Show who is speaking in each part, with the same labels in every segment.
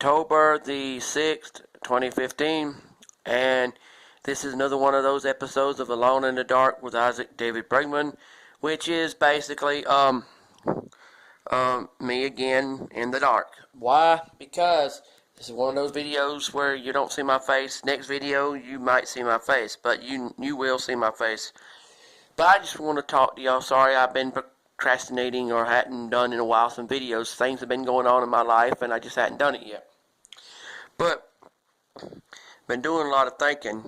Speaker 1: October the 6th, 2015, and this is another one of those episodes of Alone in the Dark with David Brigmond, which is basically me again in the dark. Why? Because this is one of those videos where you don't see my face. Next video, you might see my face, but you will see my face. But I just want to talk to y'all. Sorry, I've been procrastinating or hadn't done in a while some videos. Things have been going on in my life, and I just hadn't done it yet. But been doing a lot of thinking.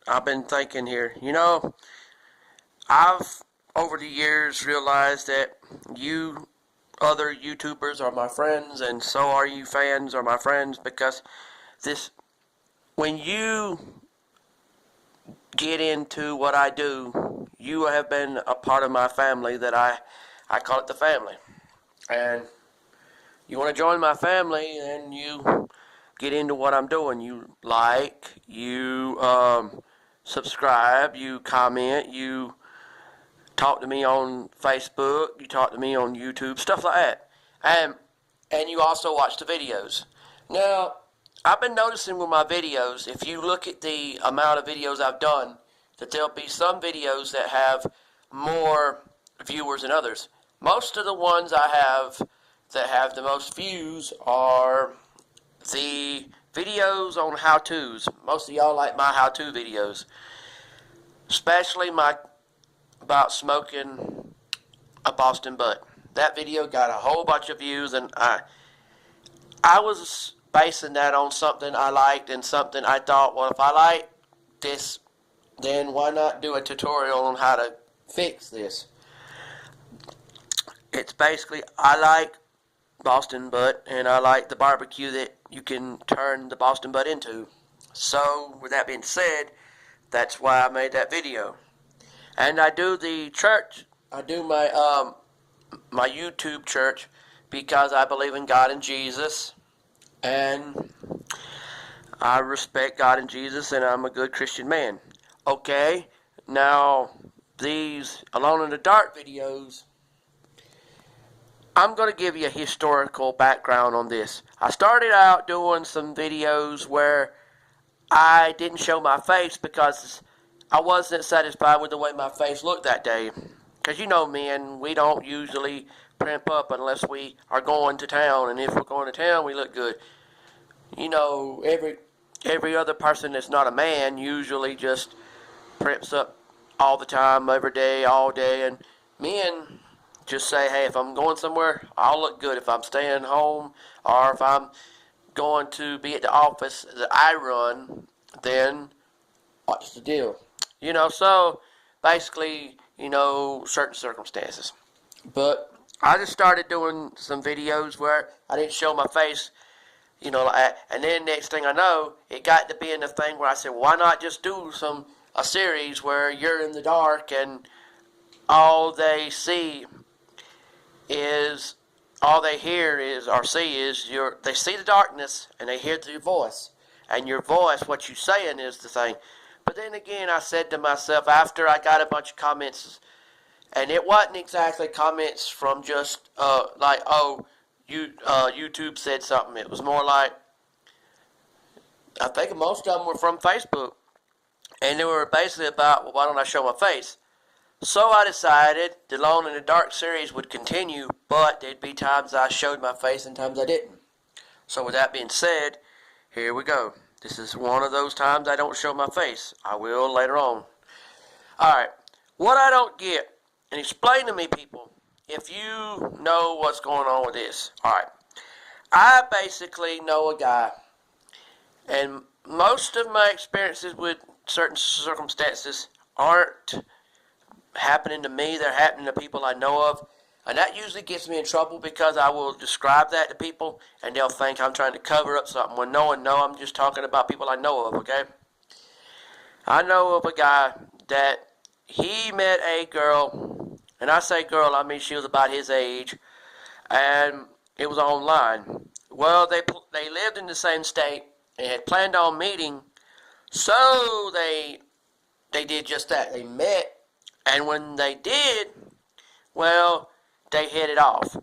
Speaker 1: I've been thinking here. I've over the years realized that you other YouTubers are my friends, and so are you fans are my friends, because when you get into what I do, you have been a part of my family that I call it the family. And you want to join my family, and you get into what I'm doing. You like, you subscribe, you comment, you talk to me on Facebook, you talk to me on YouTube, stuff like that. And you also watch the videos. Now, I've been noticing with my videos, if you look at the amount of videos I've done, that there'll be some videos that have more viewers than others. Most of the ones I have that have the most views are the videos on how-tos. Most of y'all like my how-to videos. Especially about smoking a Boston butt. That video got a whole bunch of views, and I was basing that on something I liked and something I thought, well, if I like this, then why not do a tutorial on how to fix this? It's basically, I like Boston butt, and I like the barbecue that you can turn the Boston butt into. So, with that being said, that's why I made that video. And I do the church, I do my YouTube church, because I believe in God and Jesus, and I respect God and Jesus, and I'm a good Christian man. Okay, now these Alone in the Dark videos, I'm going to give you a historical background on this. I started out doing some videos where I didn't show my face because I wasn't satisfied with the way my face looked that day. Because men, we don't usually primp up unless we are going to town, and if we're going to town, we look good. Every other person that's not a man usually just primps up all the time, every day, all day, and men just say, hey, if I'm going somewhere, I'll look good. If I'm staying home, or if I'm going to be at the office that I run, then what's the deal? So basically, certain circumstances. But I just started doing some videos where I didn't show my face, like that. And then next thing I know, it got to being the thing where I said, why not just do a series where you're in the dark and all they see is, all they hear is, or see is, they see the darkness and they hear your voice. And your voice, what you're saying is the thing. But then again, I said to myself, after I got a bunch of comments, and it wasn't exactly comments from just, YouTube said something. It was more like, I think most of them were from Facebook. And they were basically about, well, why don't I show my face? So I decided the Alone in the Dark series would continue, but there'd be times I showed my face and times I didn't. So with that being said, here we go. This is one of those times I don't show my face. I will later on. Alright, what I don't get, and explain to me, people, if you know what's going on with this. Alright, I basically know a guy, and most of my experiences with certain circumstances aren't happening to me, they're happening to people I know of. And that usually gets me in trouble, because I will describe that to people and they'll think I'm trying to cover up something, when no, I'm just talking about people I know of, okay? I know of a guy that he met a girl, and I say girl, I mean she was about his age, and it was online. Well, they lived in the same state and had planned on meeting, so they did just that. They met, and when they did, well, they hit it off.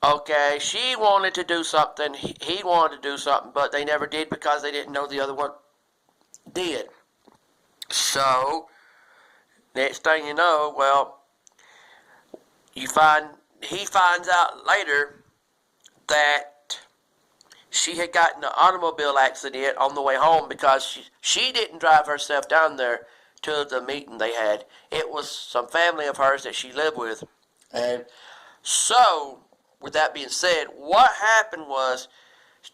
Speaker 1: Okay, she wanted to do something, he wanted to do something, but they never did because they didn't know the other one did. So, next thing you know, well, he finds out later that she had gotten an automobile accident on the way home because she didn't drive herself down there to the meeting they had. It was some family of hers that she lived with. And so, with that being said, what happened was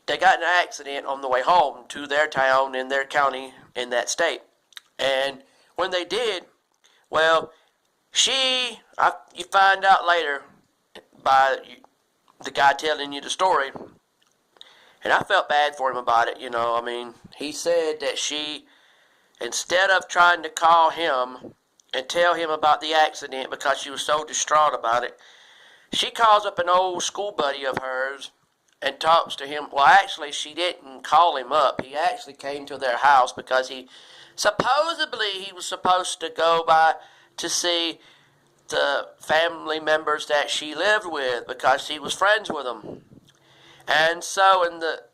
Speaker 1: they got in an accident on the way home to their town in their county in that state. And when they did, well, you find out later by the guy telling you the story, and I felt bad for him about it, I mean, he said that she, instead of trying to call him and tell him about the accident because she was so distraught about it, she calls up an old school buddy of hers and talks to him. Well, actually, she didn't call him up. He actually came to their house because he was supposed to go by to see the family members that she lived with because she was friends with them. And so in the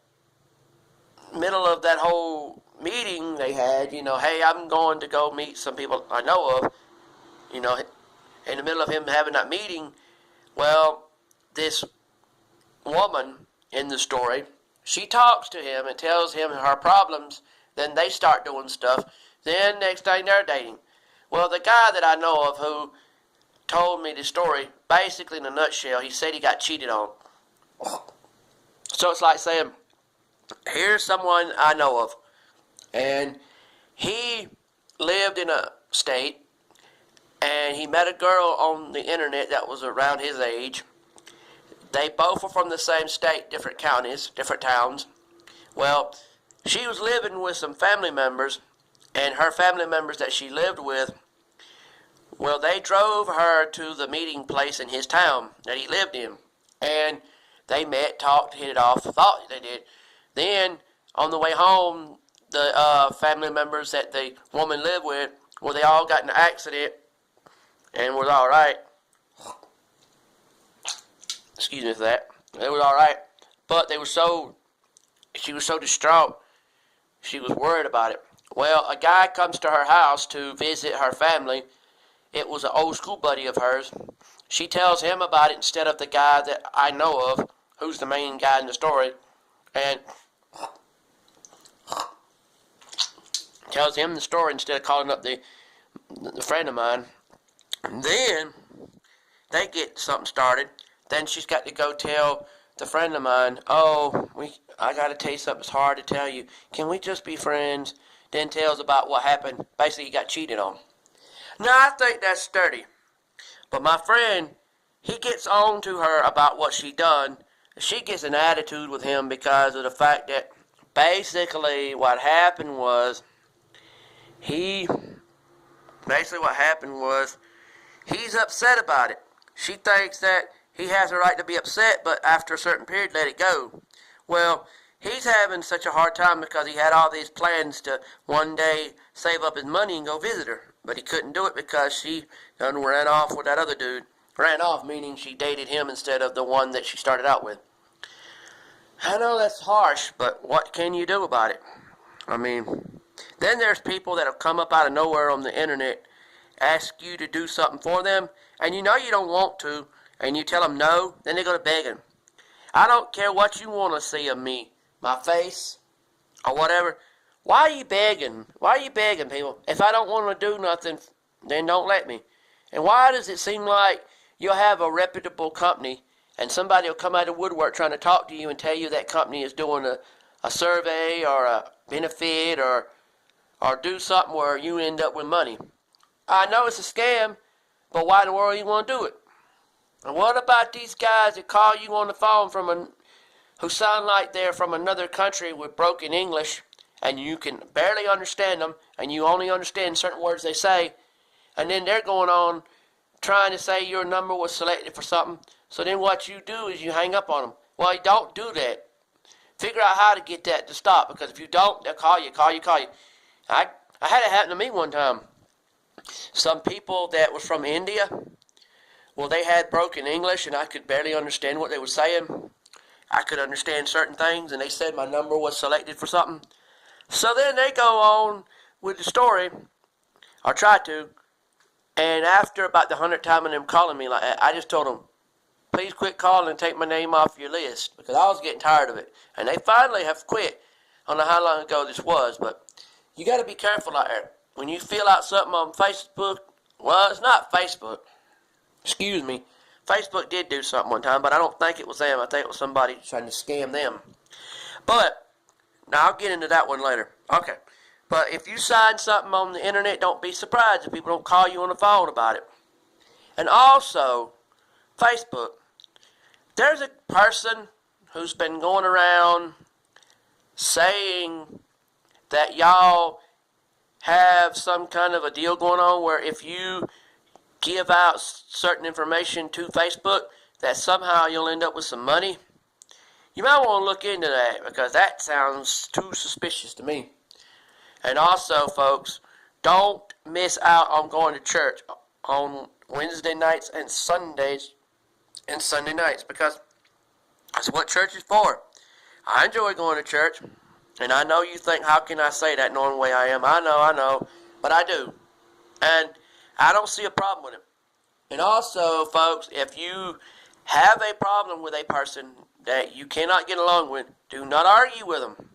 Speaker 1: middle of that whole meeting they had, hey, I'm going to go meet some people I know of, in the middle of him having that meeting, well, this woman in the story, she talks to him and tells him her problems, then they start doing stuff, then next thing they're dating. Well, the guy that I know of who told me the story, basically in a nutshell, he said he got cheated on. So it's like saying, here's someone I know of, and he lived in a state, and he met a girl on the internet that was around his age. They both were from the same state, different counties, different towns. Well, she was living with some family members, and her family members that she lived with, well, they drove her to the meeting place in his town that he lived in. And they met, talked, hit it off, thought they did. Then, on the way home, the family members that the woman lived with, well, they all got in an accident and was all right. Excuse me for that. It was all right. But she was so distraught, she was worried about it. Well, a guy comes to her house to visit her family. It was an old school buddy of hers. She tells him about it instead of the guy that I know of, who's the main guy in the story, and tells him the story instead of calling up the friend of mine. And then they get something started. Then she's got to go tell the friend of mine, I got to tell you something, it's hard to tell you. Can we just be friends? Then tells about what happened. Basically, he got cheated on. Now, I think that's sturdy. But my friend, he gets on to her about what she done. She gets an attitude with him because of the fact that basically what happened was he's upset about it. She thinks that he has a right to be upset, but after a certain period, let it go. Well, he's having such a hard time because he had all these plans to one day save up his money and go visit her. But he couldn't do it because she done ran off with that other dude. Ran off, meaning she dated him instead of the one that she started out with. I know that's harsh, but what can you do about it? I mean, then there's people that have come up out of nowhere on the internet, ask you to do something for them, and you know you don't want to, and you tell them no, then they go to begging. I don't care what you want to see of me, my face, or whatever. Why are you begging? Why are you begging, people? If I don't want to do nothing, then don't let me. And why does it seem like you'll have a reputable company and somebody will come out of woodwork trying to talk to you and tell you that company is doing a survey or a benefit or do something where you end up with money? I know it's a scam, but why in the world you want to do it? And what about these guys that call you on the phone who sound like they're from another country with broken English, and you can barely understand them, and you only understand certain words they say, and then they're going on trying to say your number was selected for something, so then what you do is you hang up on them. Well, you don't do that. Figure out how to get that to stop, because if you don't, they'll call you. I had it happen to me one time. Some people that was from India, Well, they had broken English, and I could barely understand what they were saying. I could understand certain things, and they said my number was selected for something. So then they go on with the story, or try to, and after about the 100th time of them calling me like that, I just told them, please quit calling and take my name off your list, because I was getting tired of it. And they finally have quit. I don't know how long ago this was, but you got to be careful out there. When you fill out something on Facebook, well, it's not Facebook. Excuse me. Facebook did do something one time, but I don't think it was them. I think it was somebody trying to scam them. But, now I'll get into that one later. Okay. But if you sign something on the internet, don't be surprised if people don't call you on the phone about it. And also, Facebook. There's a person who's been going around saying that y'all have some kind of a deal going on where if you give out certain information to Facebook, that somehow you'll end up with some money. You might want to look into that, because that sounds too suspicious to me. And also, folks, don't miss out on going to church on Wednesday nights and Sundays and Sunday nights, because that's what church is for. I enjoy going to church, and I know you think, how can I say that knowing the way I am? I know, but I do. And I don't see a problem with it. And also, folks, if you have a problem with a person that you cannot get along with, do not argue with them.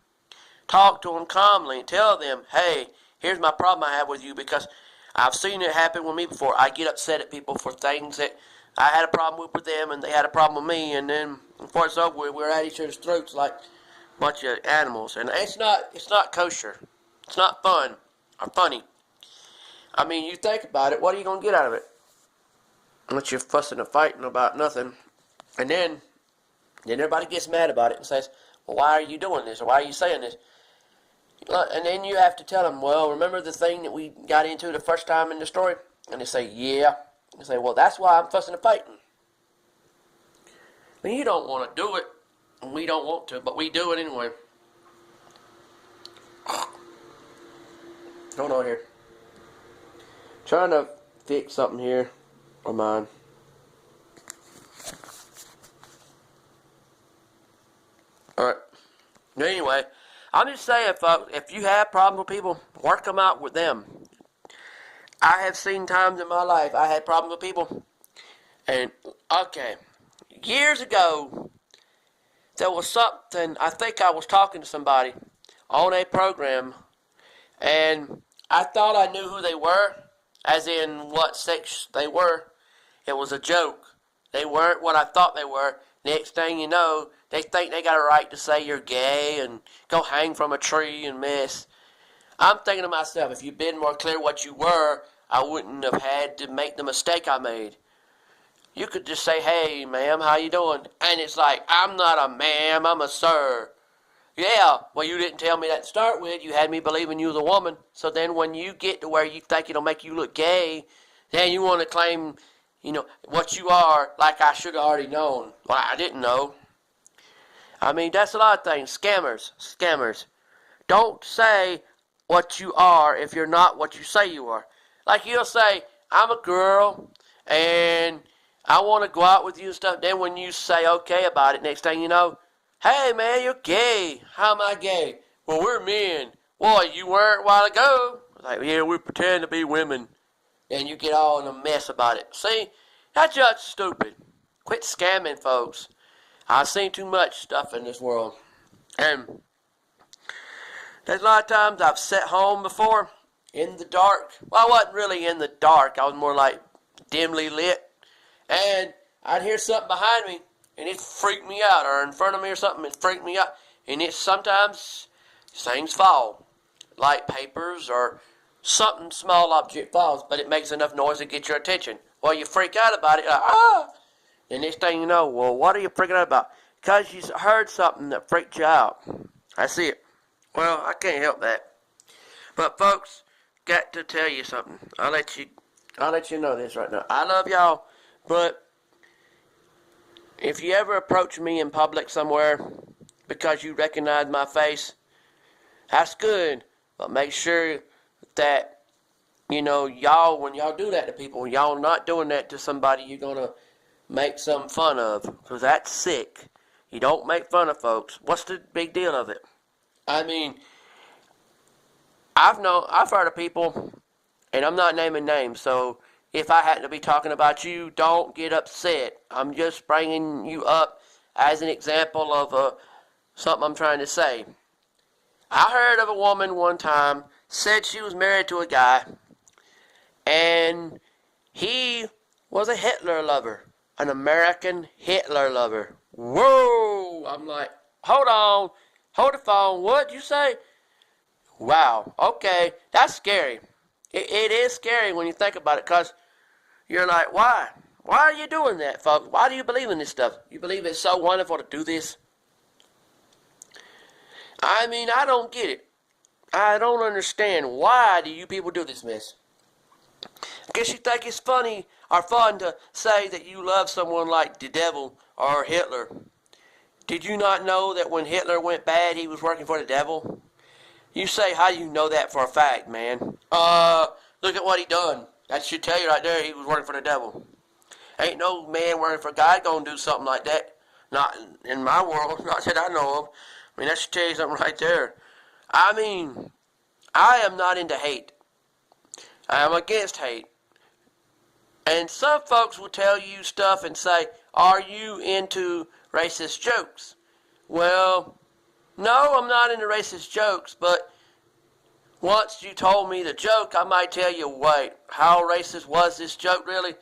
Speaker 1: Talk to them calmly and tell them, hey, here's my problem I have with you, because I've seen it happen with me before. I get upset at people for things that I had a problem with them, and they had a problem with me, and then before it's over with, we're at each other's throats like a bunch of animals. And it's not kosher. It's not fun or funny. I mean, you think about it, what are you going to get out of it? Unless you're fussing and fighting about nothing. And then everybody gets mad about it and says, well, why are you doing this? Or why are you saying this? And then you have to tell them, well, remember the thing that we got into the first time in the story? And they say, yeah. And they say, well, that's why I'm fussing and fighting. But you don't want to do it. And we don't want to, but we do it anyway. Hold on here. Trying to fix something here on mine. Alright. Anyway, I'm just saying, folks, if you have problems with people, work them out with them. I have seen times in my life I had problems with people. And, okay, years ago, there was something, I think I was talking to somebody on a program, and I thought I knew who they were, as in what sex they were. It was a joke. They weren't what I thought they were. Next thing you know, they think they got a right to say you're gay and go hang from a tree and mess. I'm thinking to myself, if you'd been more clear what you were, I wouldn't have had to make the mistake I made. You could just say, hey, ma'am, how you doing? And it's like, I'm not a ma'am, I'm a sir. Yeah, well, you didn't tell me that to start with. You had me believing you was a woman. So then when you get to where you think it'll make you look gay, then you want to claim, what you are like I should have already known. Well, I didn't know. I mean, that's a lot of things. Scammers. Don't say what you are if you're not what you say you are. Like you'll say, I'm a girl, and I want to go out with you and stuff. Then when you say okay about it, next thing you know, hey, man, you're gay. How am I gay? Well, we're men. Well, you weren't a while ago. Like, yeah, we pretend to be women. And you get all in a mess about it. See, that's just stupid. Quit scamming, folks. I've seen too much stuff in this world. And there's a lot of times I've sat home before in the dark. Well, I wasn't really in the dark. I was more like dimly lit. And I'd hear something behind me, and it freaked me out, or in front of me or something, it freaked me out. And it sometimes things fall, like papers or something small object falls, but it makes enough noise to get your attention. Well, you freak out about it, like, ah! The next thing you know, well, what are you freaking out about? Because you heard something that freaked you out. That's it. Well, I can't help that. But folks, got to tell you something. I'll let you know this right now. I love y'all, but if you ever approach me in public somewhere because you recognize my face, that's good. But make sure that y'all, when y'all do that to people, y'all not doing that to somebody you're going to make some fun of, because that's sick. You don't make fun of folks. What's the big deal of it? I mean, I've heard of people, and I'm not naming names, so if I happen to be talking about you, don't get upset. I'm just bringing you up as an example of something I'm trying to say. I heard of a woman one time said she was married to a guy, and he was a Hitler lover, an American Hitler lover. Whoa! I'm like, hold the phone. What'd you say? Wow. Okay, that's scary. It is scary when you think about it, because you're like, why? Why are you doing that, folks? Why do you believe in this stuff? You believe it's so wonderful to do this? I mean, I don't get it. I don't understand. Why do you people do this mess? I guess you think it's funny or fun to say that you love someone like the devil or Hitler. Did you not know that when Hitler went bad, he was working for the devil? You say, how do you know that for a fact, man? Look at what he done. That should tell you right there he was working for the devil. Ain't no man working for God gonna do something like that. Not in my world, not that I know of. I mean, that should tell you something right there. I mean, I am not into hate. I am against hate. And some folks will tell you stuff and say, are you into racist jokes? Well, no, I'm not into racist jokes, but once you told me the joke, I might tell you, wait, how racist was this joke really?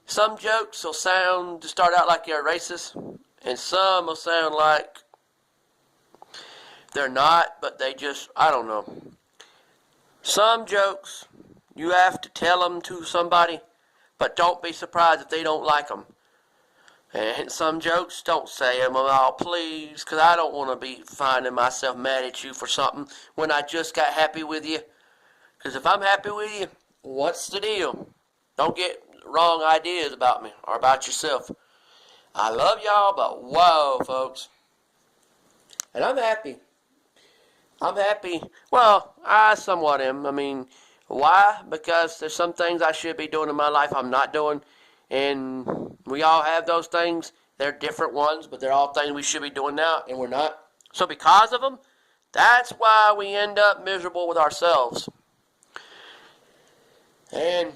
Speaker 1: Some jokes will start out like you're racist, and some will sound like they're not, but they just, I don't know. Some jokes, you have to tell them to somebody, but don't be surprised if they don't like them. And some jokes, don't say them at all, please, because I don't want to be finding myself mad at you for something when I just got happy with you. Because if I'm happy with you, what's the deal? Don't get wrong ideas about me or about yourself. I love y'all, but whoa, folks. And I'm happy. I'm happy. Well, I somewhat am. I mean, why? Because there's some things I should be doing in my life I'm not doing. And we all have those things. They're different ones, but they're all things we should be doing now, and we're not. So because of them, that's why we end up miserable with ourselves. And